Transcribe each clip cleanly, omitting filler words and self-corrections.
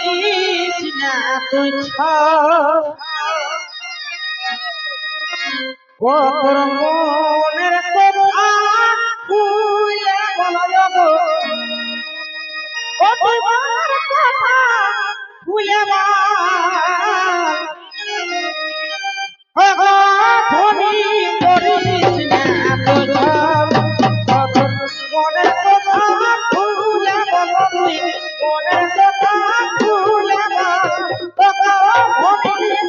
করিস না তুই ও তোর মনের কথা ভুলে বলা যাব ও তুই মনের কথা ভুলে ধনী করিস না তুই মনের কথা ভুলে বলা তুই মনের কথা ভুলে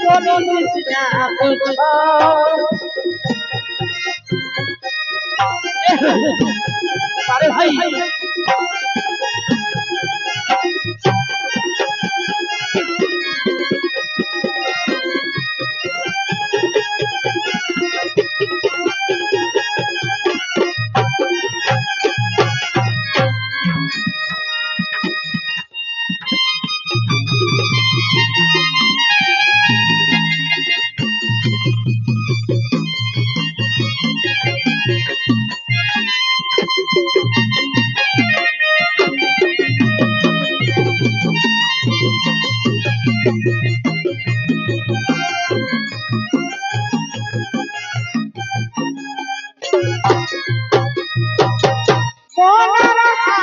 ধনী করিস না তুই আরে ভাই মনের কথা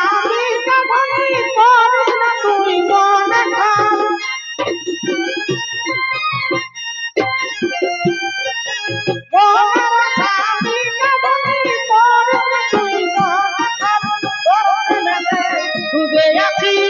তুলে বলো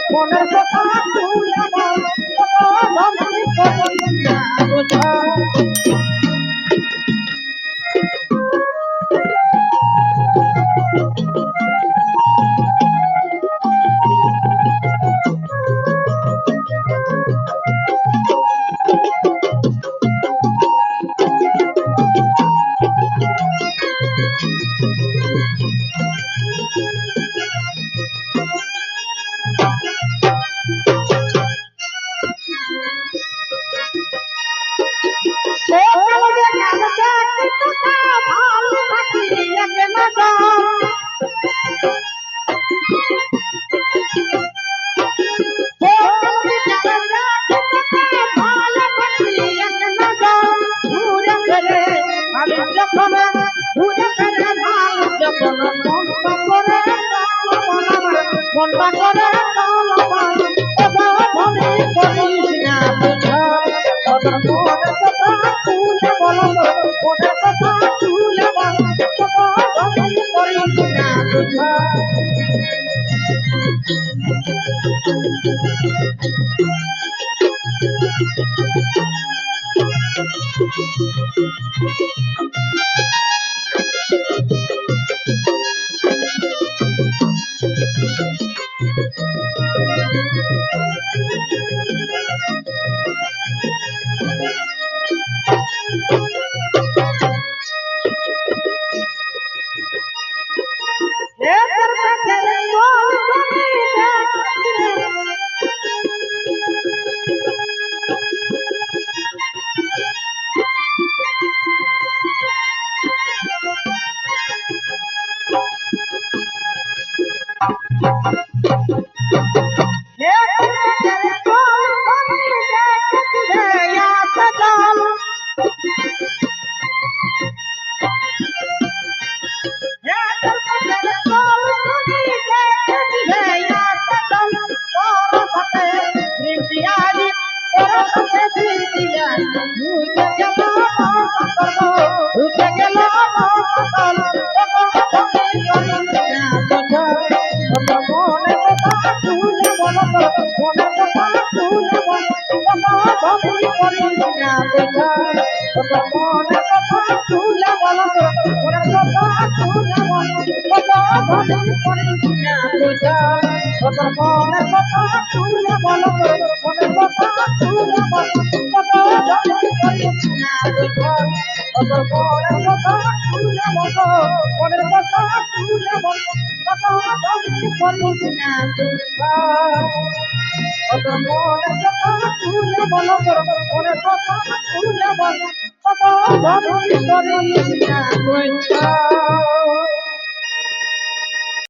মনের কথা তুলে মনটা করে করিস না মনের কথা তুলে বলো মনের কথা তুলে বলো করিস না বলো মনের কথা তুলে বলো কত ধরি করি না কইছা